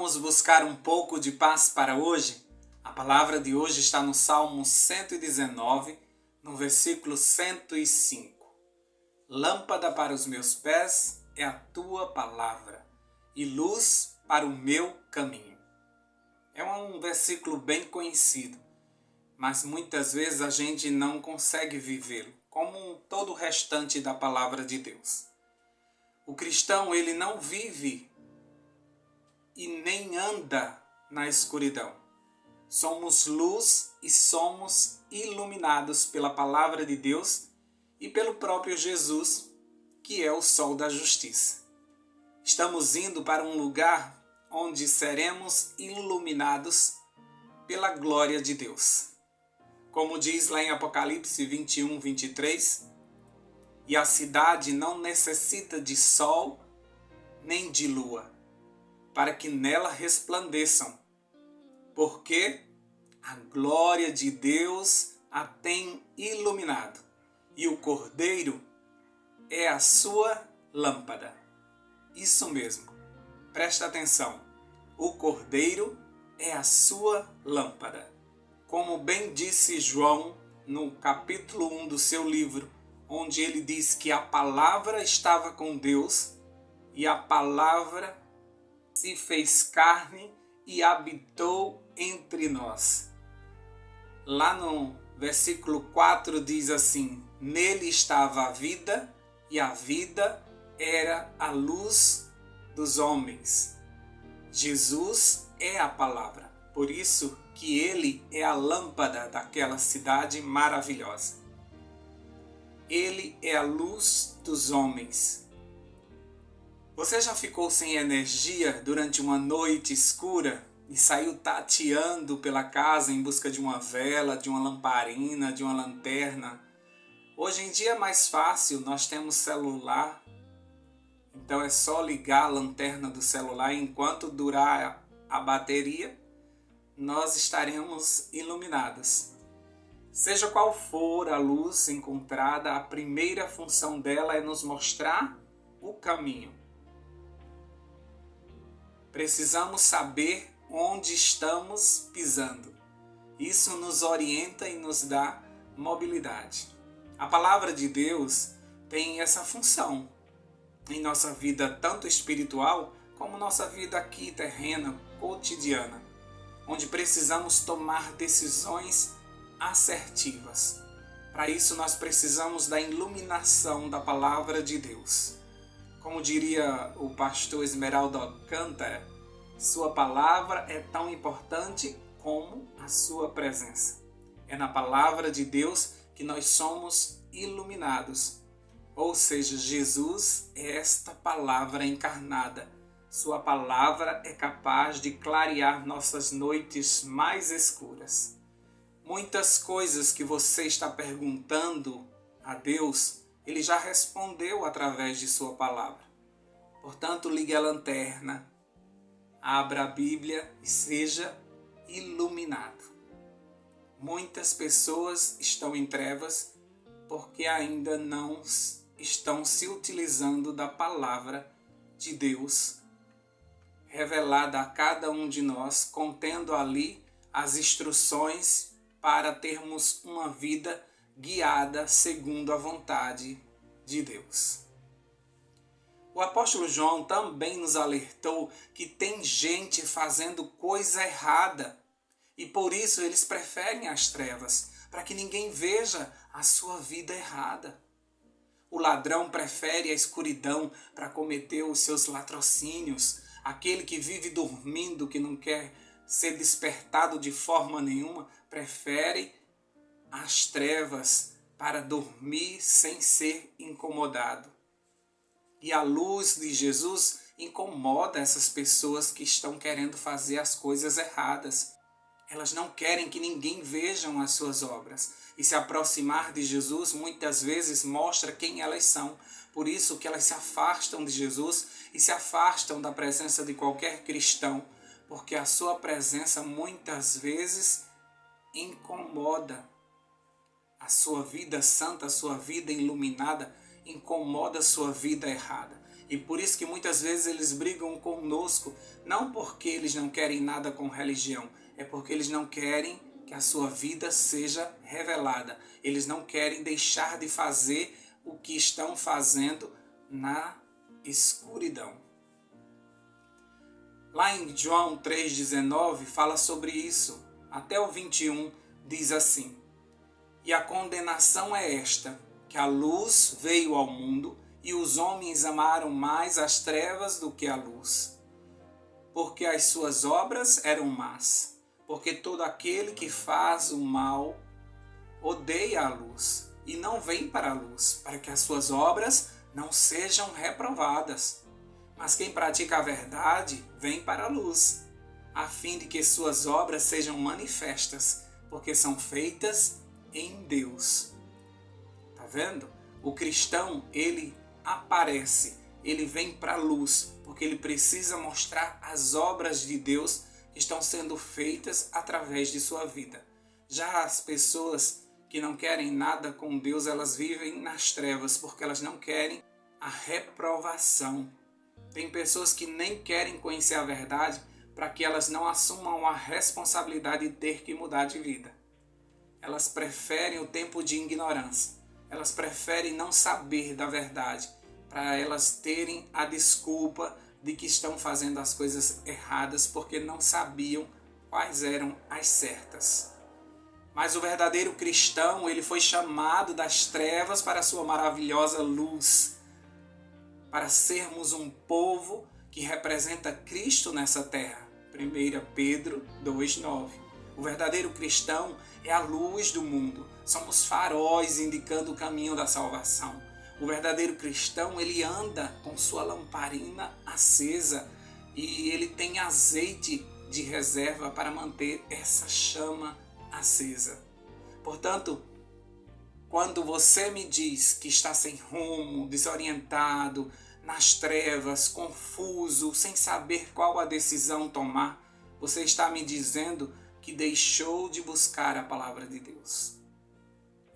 Vamos buscar um pouco de paz para hoje? A palavra de hoje está no Salmo 119, no versículo 105. Lâmpada para os meus pés é a tua palavra e luz para o meu caminho. É um versículo bem conhecido, mas muitas vezes a gente não consegue vivê-lo, como todo o restante da palavra de Deus. O cristão, ele não vive e nem anda na escuridão. Somos luz e somos iluminados pela palavra de Deus e pelo próprio Jesus, que é o sol da justiça. Estamos indo para um lugar onde seremos iluminados pela glória de Deus. Como diz lá em Apocalipse 21, 23, e a cidade não necessita de sol nem de lua, para que nela resplandeçam, porque a glória de Deus a tem iluminado, e o Cordeiro é a sua lâmpada. Isso mesmo, presta atenção, o Cordeiro é a sua lâmpada. Como bem disse João no capítulo 1 do seu livro, onde ele diz que a palavra estava com Deus e a palavra se fez carne e habitou entre nós. Lá no versículo 4 diz assim: nele estava a vida e a vida era a luz dos homens. Jesus é a palavra, por isso que ele é a lâmpada daquela cidade maravilhosa. Ele é a luz dos homens. Você já ficou sem energia durante uma noite escura e saiu tateando pela casa em busca de uma vela, de uma lamparina, de uma lanterna? Hoje em dia é mais fácil, nós temos celular, então é só ligar a lanterna do celular e enquanto durar a bateria, nós estaremos iluminados. Seja qual for a luz encontrada, a primeira função dela é nos mostrar o caminho. Precisamos saber onde estamos pisando. Isso nos orienta e nos dá mobilidade. A palavra de Deus tem essa função em nossa vida, tanto espiritual como nossa vida aqui terrena, cotidiana, onde precisamos tomar decisões assertivas. Para isso nós precisamos da iluminação da palavra de Deus. Como diria o pastor Esmeraldo Alcântara, sua palavra é tão importante como a sua presença. É na palavra de Deus que nós somos iluminados. Ou seja, Jesus é esta palavra encarnada. Sua palavra é capaz de clarear nossas noites mais escuras. Muitas coisas que você está perguntando a Deus, Ele já respondeu através de sua palavra. Portanto, ligue a lanterna, abra a Bíblia e seja iluminado. Muitas pessoas estão em trevas porque ainda não estão se utilizando da palavra de Deus, revelada a cada um de nós, contendo ali as instruções para termos uma vida guiada segundo a vontade de Deus. O apóstolo João também nos alertou que tem gente fazendo coisa errada e por isso eles preferem as trevas, para que ninguém veja a sua vida errada. O ladrão prefere a escuridão para cometer os seus latrocínios. Aquele que vive dormindo, que não quer ser despertado de forma nenhuma, prefere as trevas para dormir sem ser incomodado. E a luz de Jesus incomoda essas pessoas que estão querendo fazer as coisas erradas. Elas não querem que ninguém veja as suas obras. E se aproximar de Jesus muitas vezes mostra quem elas são. Por isso que elas se afastam de Jesus e se afastam da presença de qualquer cristão. Porque a sua presença muitas vezes incomoda. A sua vida santa, a sua vida iluminada, incomoda a sua vida errada. E por isso que muitas vezes eles brigam conosco, não porque eles não querem nada com religião, é porque eles não querem que a sua vida seja revelada. Eles não querem deixar de fazer o que estão fazendo na escuridão. Lá em João 3,19 fala sobre isso. Até o 21 diz assim: E a condenação é esta, que a luz veio ao mundo, e os homens amaram mais as trevas do que a luz, porque as suas obras eram más. Porque todo aquele que faz o mal odeia a luz, e não vem para a luz, para que as suas obras não sejam reprovadas. Mas quem pratica a verdade vem para a luz, a fim de que suas obras sejam manifestas, porque são feitas em Deus. Tá vendo? O cristão, ele aparece, ele vem para a luz, porque ele precisa mostrar as obras de Deus que estão sendo feitas através de sua vida. Já as pessoas que não querem nada com Deus, elas vivem nas trevas, porque elas não querem a reprovação. Tem pessoas que nem querem conhecer a verdade para que elas não assumam a responsabilidade de ter que mudar de vida. Elas preferem o tempo de ignorância. Elas preferem não saber da verdade, para elas terem a desculpa de que estão fazendo as coisas erradas porque não sabiam quais eram as certas. Mas o verdadeiro cristão, ele foi chamado das trevas para a sua maravilhosa luz, para sermos um povo que representa Cristo nessa terra. 1 Pedro 2,9. O verdadeiro cristão é a luz do mundo. Somos faróis indicando o caminho da salvação. O verdadeiro cristão, ele anda com sua lamparina acesa e ele tem azeite de reserva para manter essa chama acesa. Portanto, quando você me diz que está sem rumo, desorientado, nas trevas, confuso, sem saber qual a decisão tomar, você está me dizendo que deixou de buscar a palavra de Deus.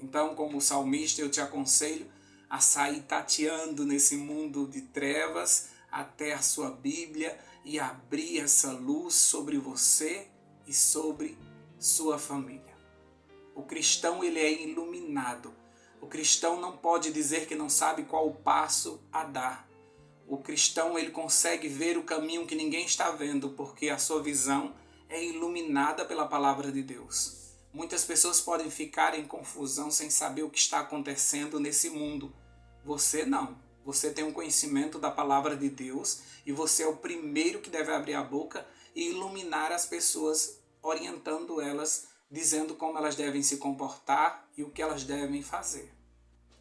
Então, como salmista, eu te aconselho a sair tateando nesse mundo de trevas até a sua Bíblia e abrir essa luz sobre você e sobre sua família. O cristão, ele é iluminado. O cristão não pode dizer que não sabe qual o passo a dar. O cristão, ele consegue ver o caminho que ninguém está vendo, porque a sua visão é iluminada pela palavra de Deus. Muitas pessoas podem ficar em confusão sem saber o que está acontecendo nesse mundo. Você não. Você tem um conhecimento da palavra de Deus e você é o primeiro que deve abrir a boca e iluminar as pessoas, orientando elas, dizendo como elas devem se comportar e o que elas devem fazer.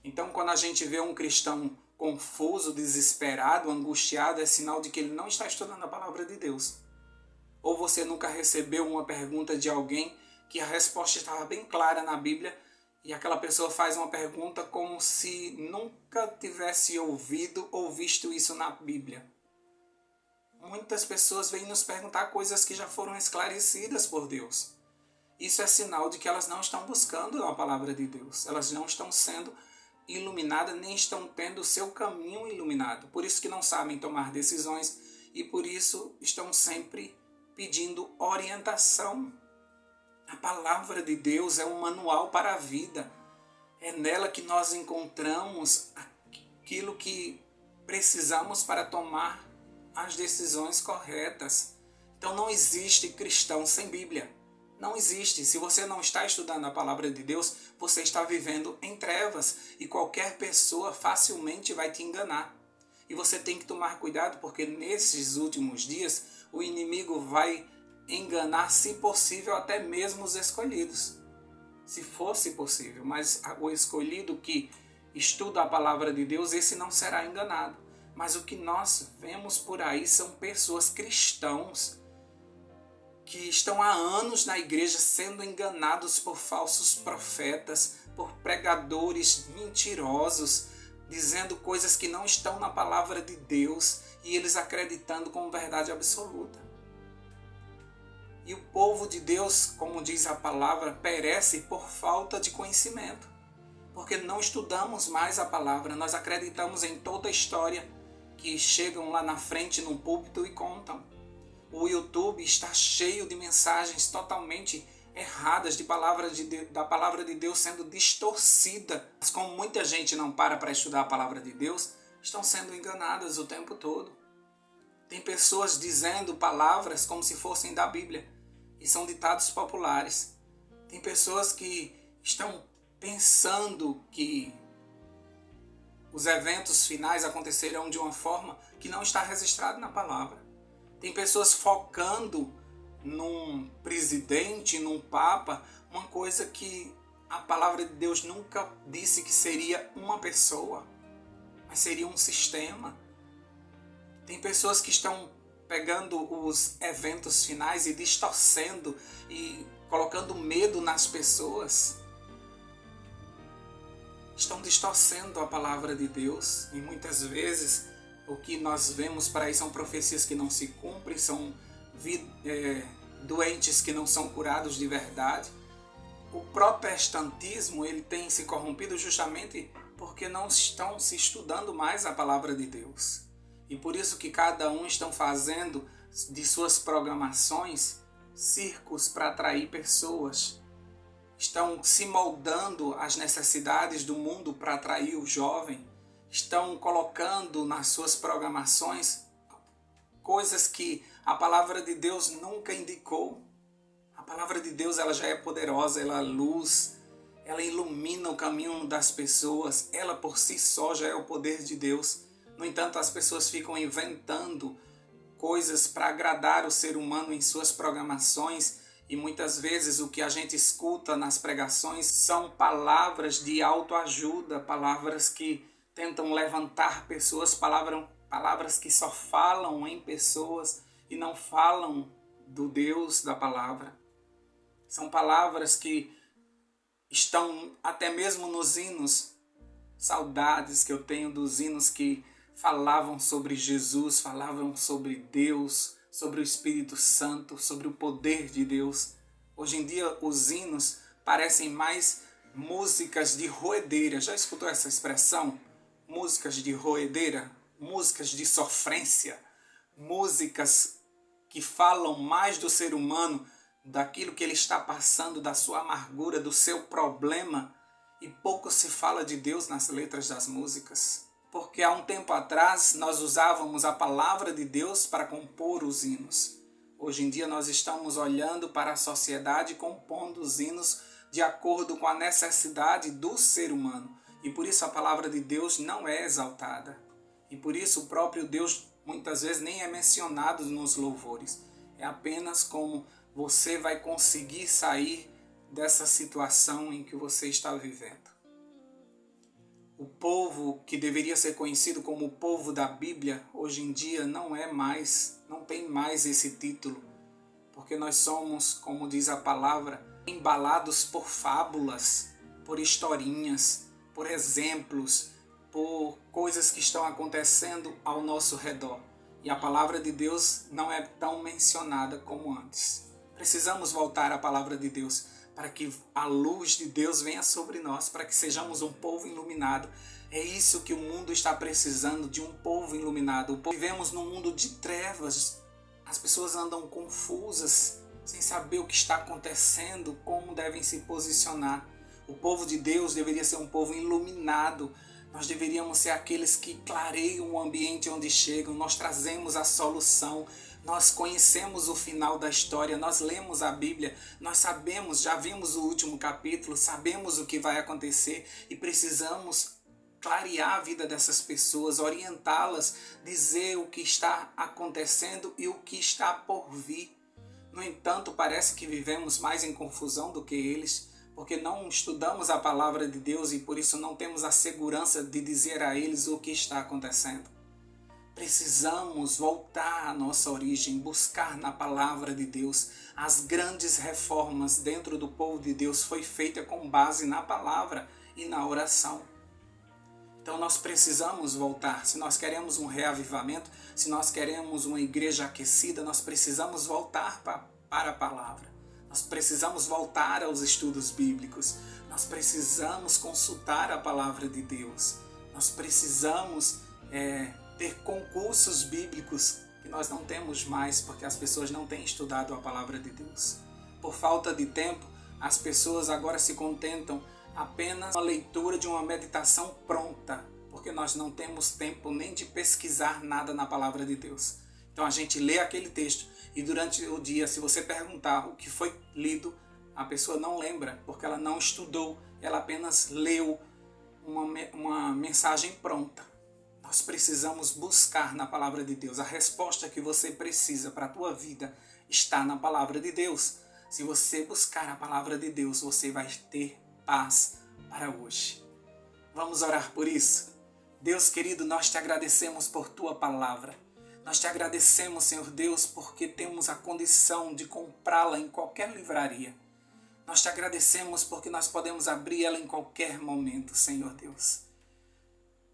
Então, quando a gente vê um cristão confuso, desesperado, angustiado, é sinal de que ele não está estudando a palavra de Deus. Ou você nunca recebeu uma pergunta de alguém que a resposta estava bem clara na Bíblia e aquela pessoa faz uma pergunta como se nunca tivesse ouvido ou visto isso na Bíblia. Muitas pessoas vêm nos perguntar coisas que já foram esclarecidas por Deus. Isso é sinal de que elas não estão buscando a palavra de Deus. Elas não estão sendo iluminadas, nem estão tendo o seu caminho iluminado. Por isso que não sabem tomar decisões e por isso estão sempre pedindo orientação. A palavra de Deus é um manual para a vida. É nela que nós encontramos aquilo que precisamos para tomar as decisões corretas. Então não existe cristão sem Bíblia. Não existe. Se você não está estudando a palavra de Deus, você está vivendo em trevas e qualquer pessoa facilmente vai te enganar. E você tem que tomar cuidado porque nesses últimos dias o inimigo vai enganar, se possível, até mesmo os escolhidos. Se fosse possível, mas o escolhido que estuda a palavra de Deus, esse não será enganado. Mas o que nós vemos por aí são pessoas cristãos que estão há anos na igreja sendo enganados por falsos profetas, por pregadores mentirosos, dizendo coisas que não estão na palavra de Deus e eles acreditando como verdade absoluta. E o povo de Deus, como diz a palavra, perece por falta de conhecimento. Porque não estudamos mais a palavra, nós acreditamos em toda a história. que chegam lá na frente num púlpito e contam. O YouTube está cheio de mensagens totalmente erradas da palavra de Deus sendo distorcida. Mas como muita gente não para estudar a palavra de Deus, estão sendo enganadas o tempo todo. Tem pessoas dizendo palavras como se fossem da Bíblia e são ditados populares. Tem pessoas que estão pensando que os eventos finais acontecerão de uma forma que não está registrado na palavra. Tem pessoas focando num presidente, num papa, uma coisa que a palavra de Deus nunca disse que seria uma pessoa, mas seria um sistema. Tem pessoas que estão pegando os eventos finais e distorcendo e colocando medo nas pessoas. Estão distorcendo a palavra de Deus e muitas vezes o que nós vemos para aí são profecias que não se cumprem, são doentes que não são curados de verdade. O protestantismo ele tem se corrompido justamente porque não estão se estudando mais a palavra de Deus. E por isso que cada um estão fazendo de suas programações circos para atrair pessoas. Estão se moldando às necessidades do mundo para atrair o jovem. Estão colocando nas suas programações coisas que a palavra de Deus nunca indicou. A palavra de Deus ela já é poderosa, ela é luz, ela ilumina o caminho das pessoas, ela por si só já é o poder de Deus. No entanto, as pessoas ficam inventando coisas para agradar o ser humano em suas programações e muitas vezes o que a gente escuta nas pregações são palavras de autoajuda, palavras que tentam levantar pessoas, palavras que só falam em pessoas e não falam do Deus da palavra. São palavras que estão até mesmo nos hinos, saudades que eu tenho dos hinos que falavam sobre Jesus, falavam sobre Deus, sobre o Espírito Santo, sobre o poder de Deus. Hoje em dia os hinos parecem mais músicas de roedeira. Já escutou essa expressão? Músicas de roedeira, músicas de sofrência, músicas que falam mais do ser humano, daquilo que ele está passando, da sua amargura, do seu problema, e pouco se fala de Deus nas letras das músicas. Porque há um tempo atrás nós usávamos a palavra de Deus para compor os hinos. Hoje em dia nós estamos olhando para a sociedade compondo os hinos de acordo com a necessidade do ser humano. E por isso a palavra de Deus não é exaltada. E por isso o próprio Deus muitas vezes nem é mencionado nos louvores. É apenas como você vai conseguir sair dessa situação em que você está vivendo. O povo que deveria ser conhecido como o povo da Bíblia, hoje em dia não tem mais esse título. Porque nós somos, como diz a palavra, embalados por fábulas, por historinhas, por exemplos, por coisas que estão acontecendo ao nosso redor. E a palavra de Deus não é tão mencionada como antes. Precisamos voltar à palavra de Deus para que a luz de Deus venha sobre nós, para que sejamos um povo iluminado. É isso que o mundo está precisando, de um povo iluminado. Vivemos num mundo de trevas. As pessoas andam confusas, sem saber o que está acontecendo, como devem se posicionar. O povo de Deus deveria ser um povo iluminado. Nós deveríamos ser aqueles que clareiam o ambiente onde chegam. Nós trazemos a solução. Nós conhecemos o final da história. Nós lemos a Bíblia. Nós sabemos, já vimos o último capítulo. Sabemos o que vai acontecer. E precisamos clarear a vida dessas pessoas, orientá-las, dizer o que está acontecendo e o que está por vir. No entanto, parece que vivemos mais em confusão do que eles, porque não estudamos a palavra de Deus e por isso não temos a segurança de dizer a eles o que está acontecendo. Precisamos voltar à nossa origem, buscar na palavra de Deus. As grandes reformas dentro do povo de Deus foi feita com base na palavra e na oração. Então nós precisamos voltar. Se nós queremos um reavivamento, se nós queremos uma igreja aquecida, nós precisamos voltar para a palavra. Nós precisamos voltar aos estudos bíblicos. Nós precisamos consultar a palavra de Deus. Nós precisamos ter concursos bíblicos que nós não temos mais porque as pessoas não têm estudado a palavra de Deus. Por falta de tempo, as pessoas agora se contentam apenas com a leitura de uma meditação pronta, porque nós não temos tempo nem de pesquisar nada na palavra de Deus. Então a gente lê aquele texto e durante o dia, se você perguntar o que foi lido, a pessoa não lembra, porque ela não estudou, ela apenas leu uma mensagem pronta. Nós precisamos buscar na palavra de Deus. A resposta que você precisa para a tua vida está na palavra de Deus. Se você buscar a palavra de Deus, você vai ter paz para hoje. Vamos orar por isso? Deus querido, nós te agradecemos por tua palavra. Nós te agradecemos, Senhor Deus, porque temos a condição de comprá-la em qualquer livraria. Nós te agradecemos porque nós podemos abrir ela em qualquer momento, Senhor Deus.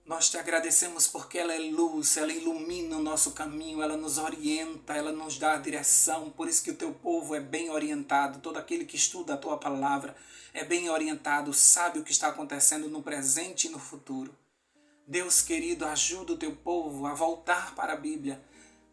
Nós te agradecemos porque ela é luz, ela ilumina o nosso caminho, ela nos orienta, ela nos dá a direção. Por isso que o teu povo é bem orientado, todo aquele que estuda a tua palavra é bem orientado, sabe o que está acontecendo no presente e no futuro. Deus querido, ajuda o teu povo a voltar para a Bíblia.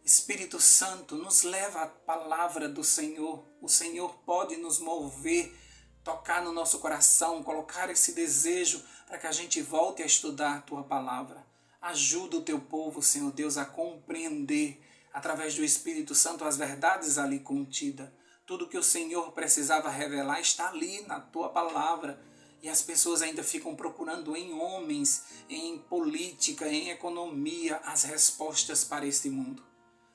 Espírito Santo, nos leva à palavra do Senhor. O Senhor pode nos mover, tocar no nosso coração, colocar esse desejo para que a gente volte a estudar a tua palavra. Ajuda o teu povo, Senhor Deus, a compreender, através do Espírito Santo, as verdades ali contidas. Tudo que o Senhor precisava revelar está ali na tua palavra. E as pessoas ainda ficam procurando em homens, em política, em economia, as respostas para este mundo.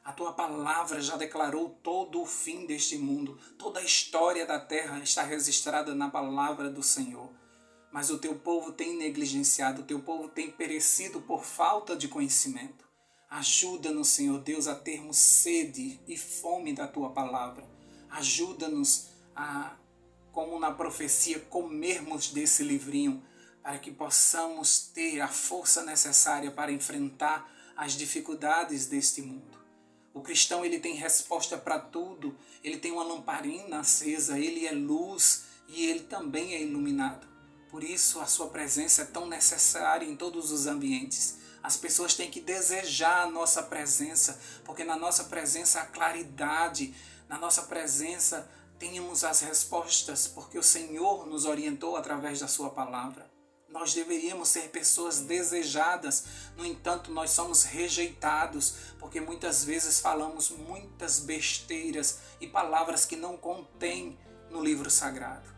A tua palavra já declarou todo o fim deste mundo. Toda a história da terra está registrada na palavra do Senhor. Mas o teu povo tem negligenciado, o teu povo tem perecido por falta de conhecimento. Ajuda-nos, Senhor Deus, a termos sede e fome da tua palavra. Ajuda-nos a, como na profecia, comermos desse livrinho, para que possamos ter a força necessária para enfrentar as dificuldades deste mundo. O cristão, ele tem resposta para tudo, ele tem uma lamparina acesa, ele é luz e ele também é iluminado. Por isso a sua presença é tão necessária em todos os ambientes. As pessoas têm que desejar a nossa presença, porque na nossa presença há claridade, na nossa presença temos as respostas, porque o Senhor nos orientou através da sua palavra. Nós deveríamos ser pessoas desejadas, no entanto nós somos rejeitados, porque muitas vezes falamos muitas besteiras e palavras que não contém no livro sagrado.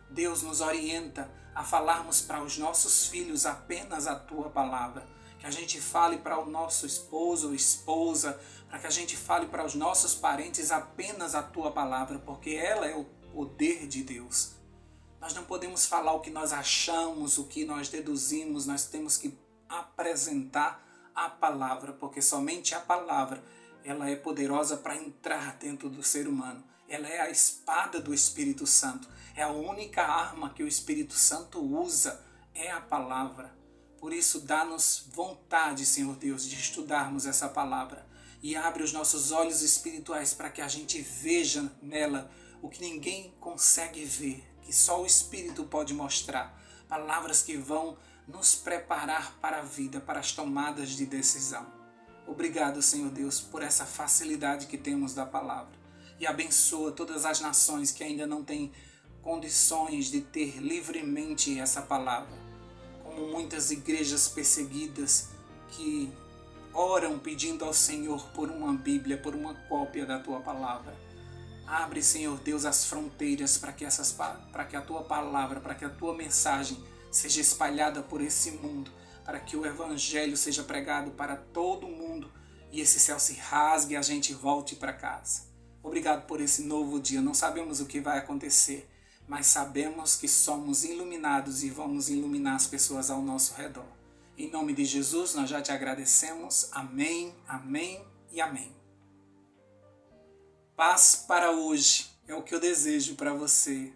Deus nos orienta a falarmos para os nossos filhos apenas a tua palavra, que a gente fale para o nosso esposo ou esposa, para que a gente fale para os nossos parentes apenas a tua palavra, porque ela é o poder de Deus. Nós não podemos falar o que nós achamos, o que nós deduzimos, nós temos que apresentar a palavra, porque somente a palavra ela é poderosa para entrar dentro do ser humano. Ela é a espada do Espírito Santo, é a única arma que o Espírito Santo usa, é a palavra. Por isso, dá-nos vontade, Senhor Deus, de estudarmos essa palavra e abre os nossos olhos espirituais para que a gente veja nela o que ninguém consegue ver, que só o Espírito pode mostrar. Palavras que vão nos preparar para a vida, para as tomadas de decisão. Obrigado, Senhor Deus, por essa facilidade que temos da palavra. E abençoa todas as nações que ainda não têm condições de ter livremente essa palavra. Como muitas igrejas perseguidas que oram pedindo ao Senhor por uma Bíblia, por uma cópia da tua palavra. Abre, Senhor Deus, as fronteiras para que a tua palavra, para que a tua mensagem seja espalhada por esse mundo, para que o Evangelho seja pregado para todo mundo e esse céu se rasgue e a gente volte para casa. Obrigado por esse novo dia. Não sabemos o que vai acontecer, mas sabemos que somos iluminados e vamos iluminar as pessoas ao nosso redor. Em nome de Jesus, nós já te agradecemos. Amém, amém e amém. Paz para hoje é o que eu desejo para você.